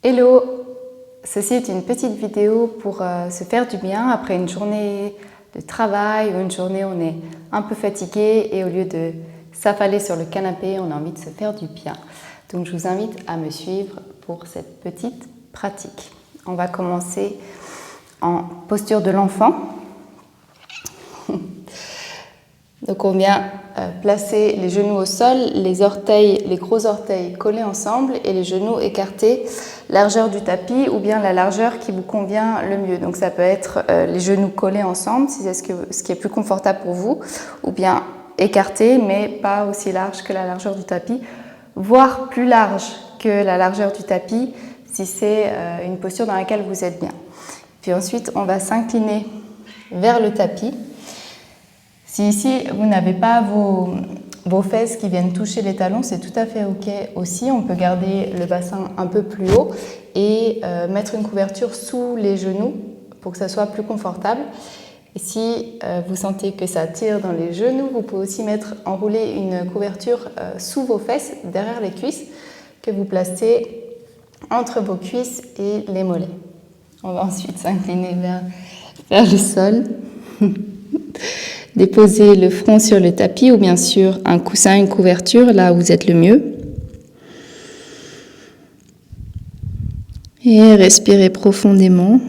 Hello! Ceci est une petite vidéo pour se faire du bien après une journée de travail ou une journée où on est un peu fatigué et au lieu de s'affaler sur le canapé, on a envie de se faire du bien. Donc je vous invite à me suivre pour cette petite pratique. On va commencer en posture de l'enfant. Donc on vient placer les genoux au sol, les gros orteils collés ensemble et les genoux écartés, largeur du tapis ou bien la largeur qui vous convient le mieux. Donc ça peut être les genoux collés ensemble si c'est ce qui est plus confortable pour vous, ou bien écartés mais pas aussi large que la largeur du tapis, voire plus large que la largeur du tapis si c'est une posture dans laquelle vous êtes bien. Puis ensuite on va s'incliner vers le tapis. Si ici, vous n'avez pas vos fesses qui viennent toucher les talons, c'est tout à fait OK aussi. On peut garder le bassin un peu plus haut et mettre une couverture sous les genoux pour que ça soit plus confortable. Et si vous sentez que ça tire dans les genoux, vous pouvez aussi enrouler une couverture sous vos fesses, derrière les cuisses, que vous placez entre vos cuisses et les mollets. On va ensuite s'incliner vers le sol. Déposez le front sur le tapis ou bien sûr un coussin, une couverture, là où vous êtes le mieux. Et respirez profondément.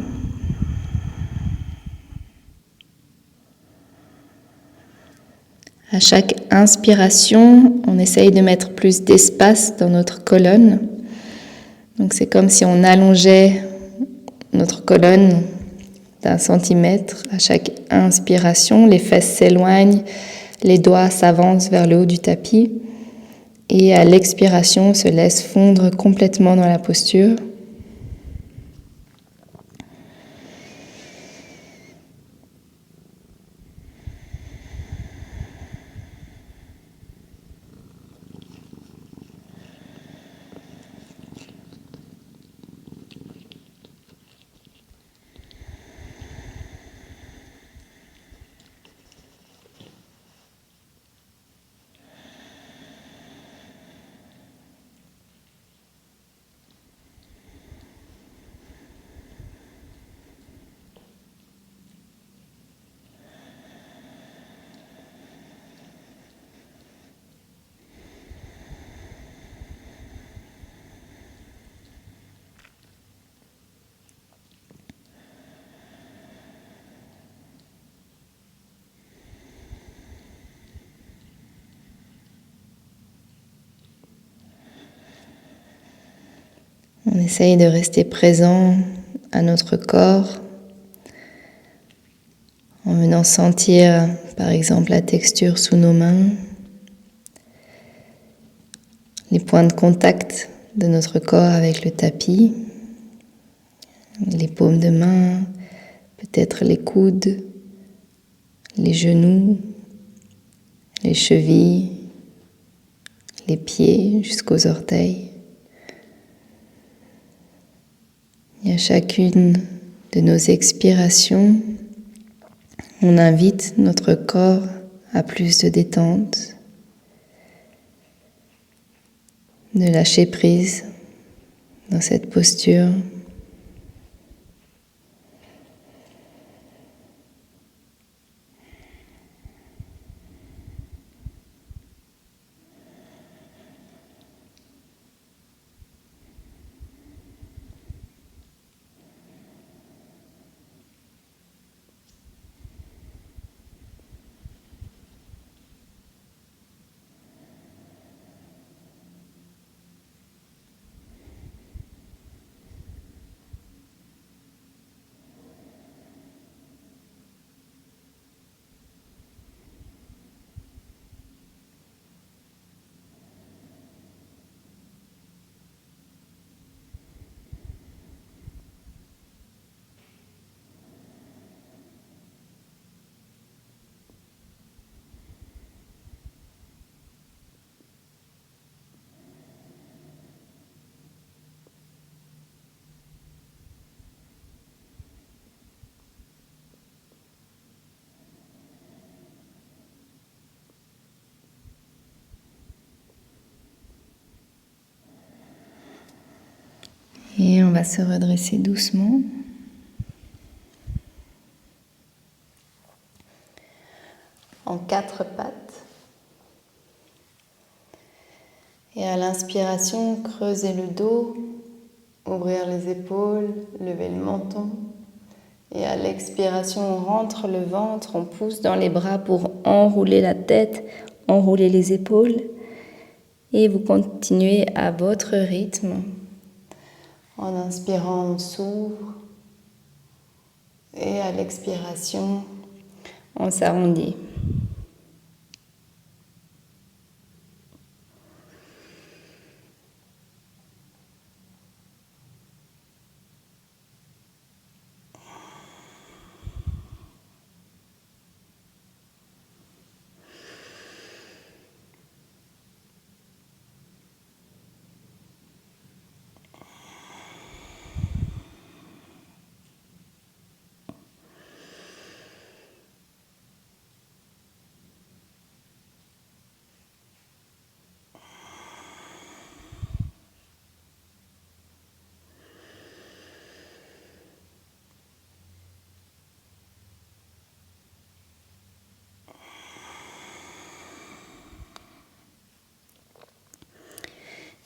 À chaque inspiration, on essaye de mettre plus d'espace dans notre colonne. Donc c'est comme si on allongeait notre colonne d'1 centimètre. À chaque inspiration, les fesses s'éloignent, les doigts s'avancent vers le haut du tapis. Et à l'expiration, on se laisse fondre complètement dans la posture. On essaye de rester présent à notre corps en venant sentir par exemple la texture sous nos mains, les points de contact de notre corps avec le tapis, les paumes de main, peut-être les coudes, les genoux, les chevilles, les pieds jusqu'aux orteils. Et à chacune de nos expirations, on invite notre corps à plus de détente, de lâcher prise dans cette posture. Et on va se redresser doucement. En 4 pattes. Et à l'inspiration, creuser le dos, ouvrir les épaules, lever le menton. Et à l'expiration, on rentre le ventre, on pousse dans les bras pour enrouler la tête, enrouler les épaules. Et vous continuez à votre rythme. En inspirant, on s'ouvre. Et à l'expiration, on s'arrondit.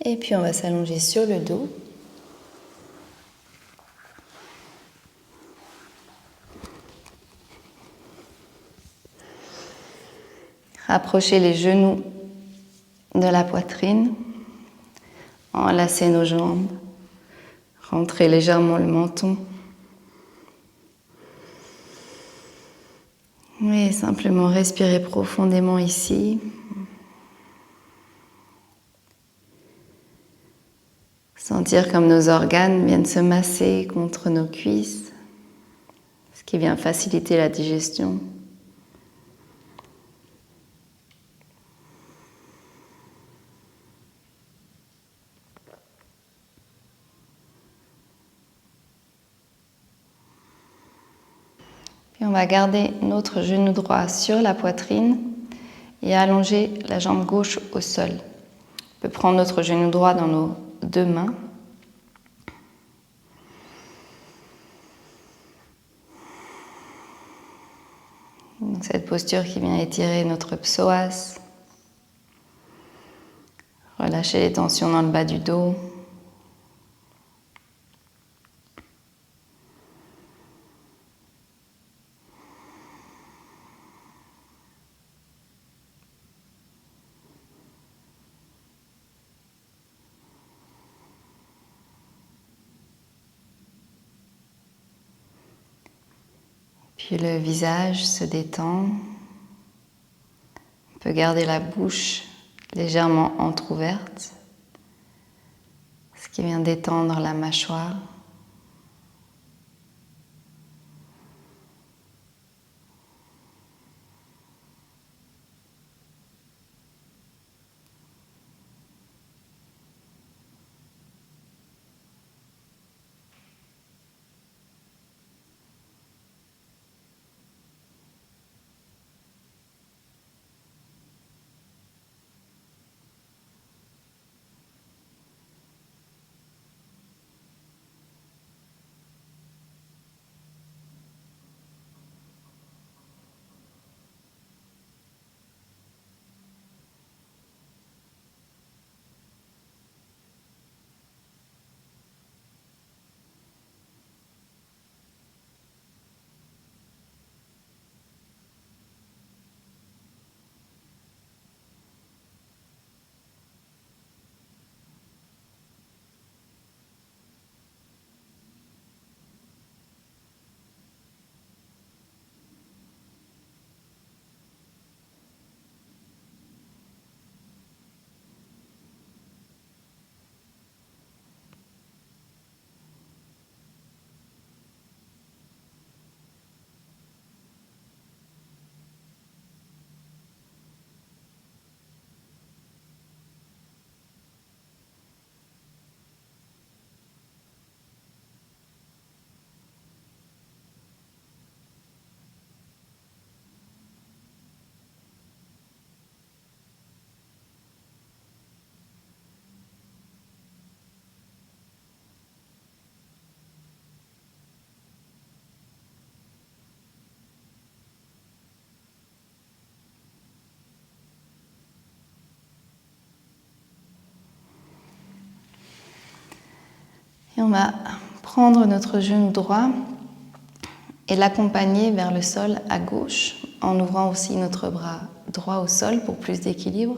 Et puis on va s'allonger sur le dos. Rapprochez les genoux de la poitrine. Enlacez nos jambes. Rentrez légèrement le menton. Et simplement respirez profondément ici. Sentir comme nos organes viennent se masser contre nos cuisses, ce qui vient faciliter la digestion. Puis on va garder notre genou droit sur la poitrine et allonger la jambe gauche au sol. On peut prendre notre genou droit dans nos 2 mains. Donc cette posture qui vient étirer notre psoas. Relâchez les tensions dans le bas du dos. Puis le visage se détend. On peut garder la bouche légèrement entrouverte, ce qui vient détendre la mâchoire. Et on va prendre notre genou droit et l'accompagner vers le sol à gauche, en ouvrant aussi notre bras droit au sol pour plus d'équilibre.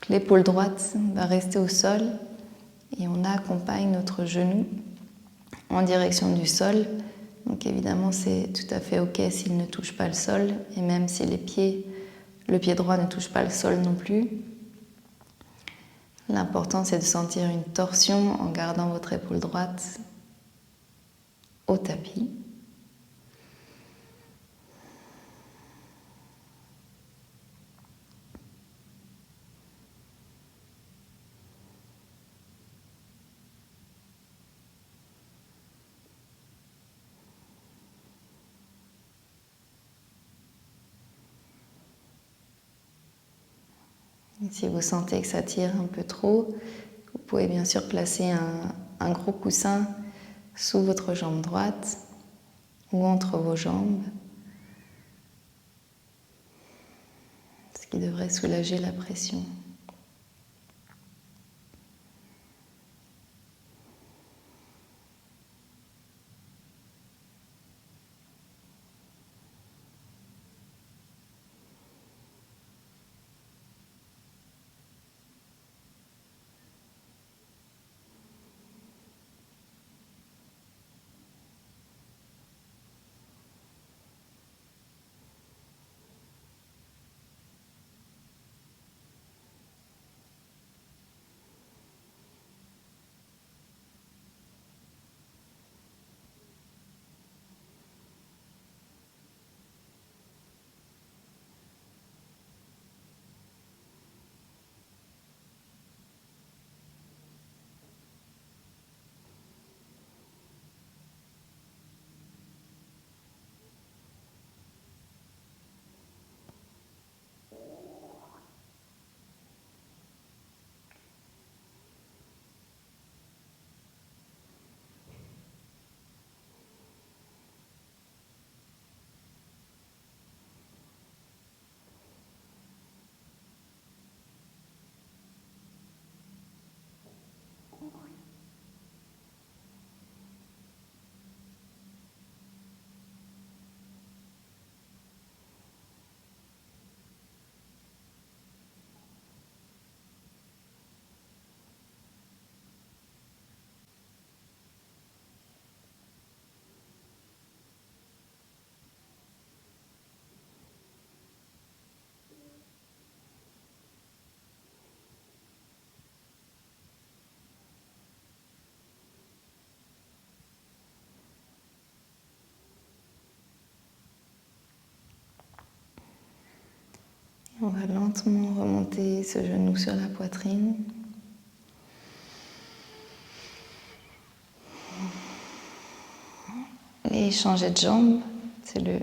L'épaule droite va rester au sol et on accompagne notre genou en direction du sol. Donc évidemment, c'est tout à fait OK s'il ne touche pas le sol, et même si le pied droit ne touche pas le sol non plus. L'important, c'est de sentir une torsion en gardant votre épaule droite au tapis. Et si vous sentez que ça tire un peu trop, vous pouvez bien sûr placer un gros coussin sous votre jambe droite ou entre vos jambes, ce qui devrait soulager la pression. On va lentement remonter ce genou sur la poitrine. Et changer de jambe. C'est le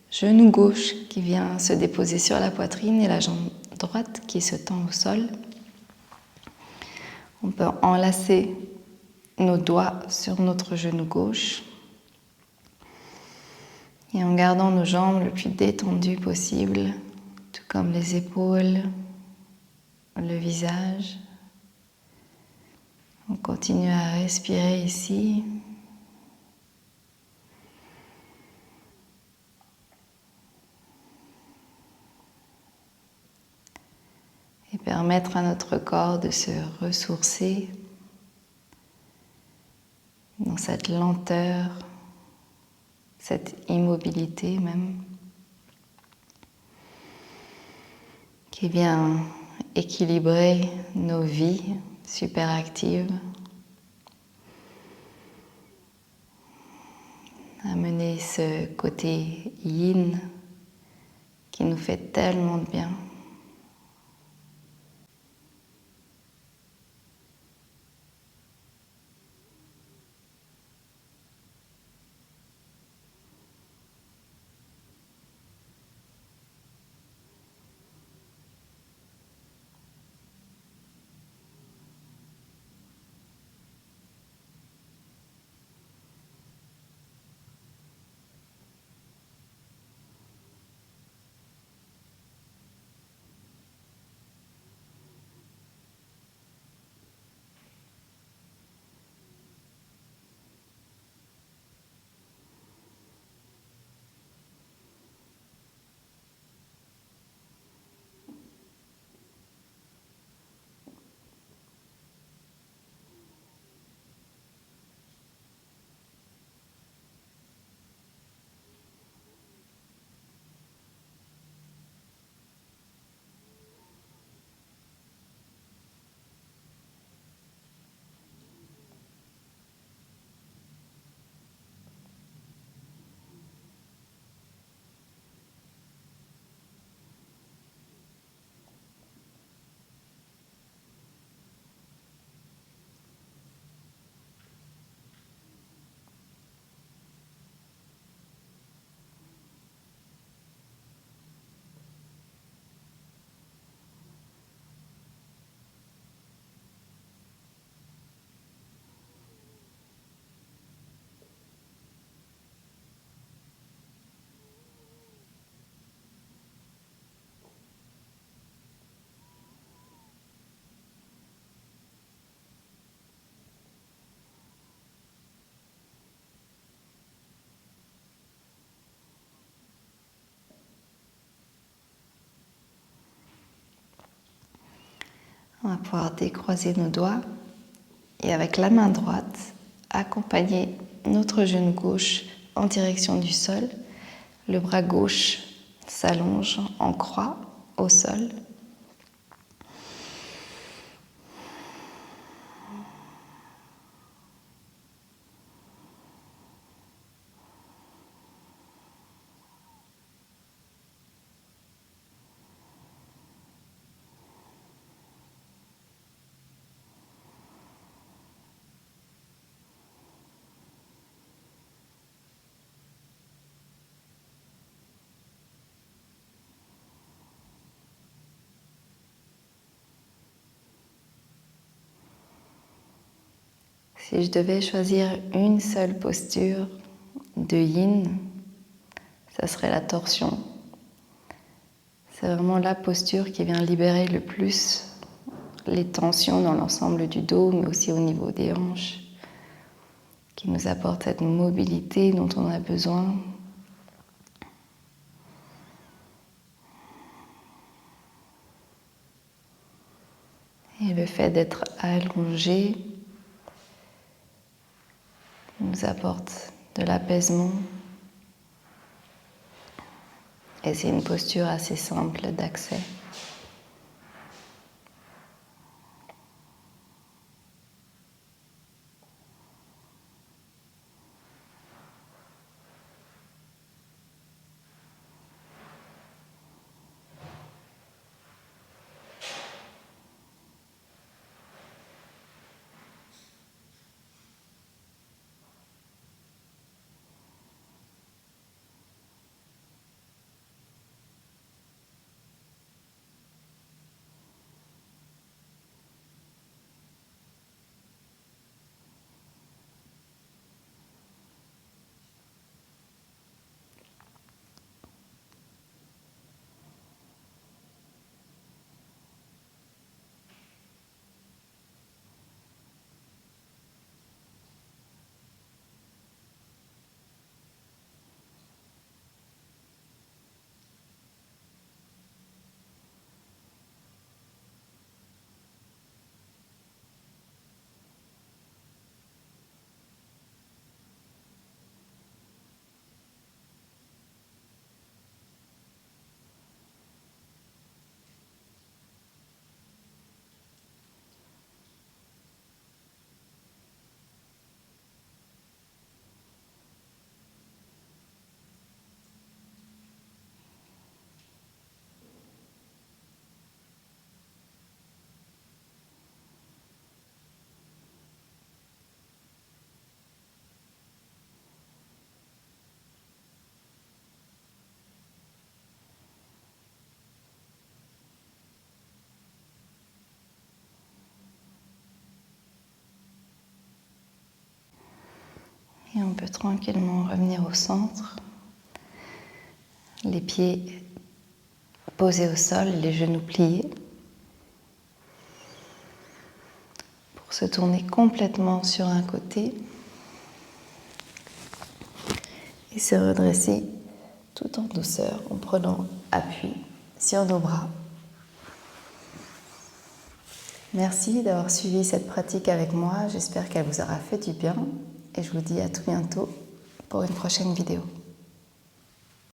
genou gauche qui vient se déposer sur la poitrine et la jambe droite qui se tend au sol. On peut enlacer nos doigts sur notre genou gauche. Et en gardant nos jambes le plus détendues possible, tout comme les épaules, le visage. On continue à respirer ici. Et permettre à notre corps de se ressourcer dans cette lenteur, cette immobilité même, qui vient équilibrer nos vies super actives, amener ce côté yin qui nous fait tellement de bien. On va pouvoir décroiser nos doigts et avec la main droite, accompagner notre genou gauche en direction du sol. Le bras gauche s'allonge en croix au sol. Si je devais choisir une seule posture de yin, ça serait la torsion. C'est vraiment la posture qui vient libérer le plus les tensions dans l'ensemble du dos, mais aussi au niveau des hanches, qui nous apporte cette mobilité dont on a besoin. Et le fait d'être allongé nous apporte de l'apaisement. Et c'est une posture assez simple d'accès. Et on peut tranquillement revenir au centre, les pieds posés au sol, les genoux pliés, pour se tourner complètement sur un côté et se redresser tout en douceur en prenant appui sur nos bras. Merci d'avoir suivi cette pratique avec moi, j'espère qu'elle vous aura fait du bien et je vous dis à tout bientôt pour une prochaine vidéo.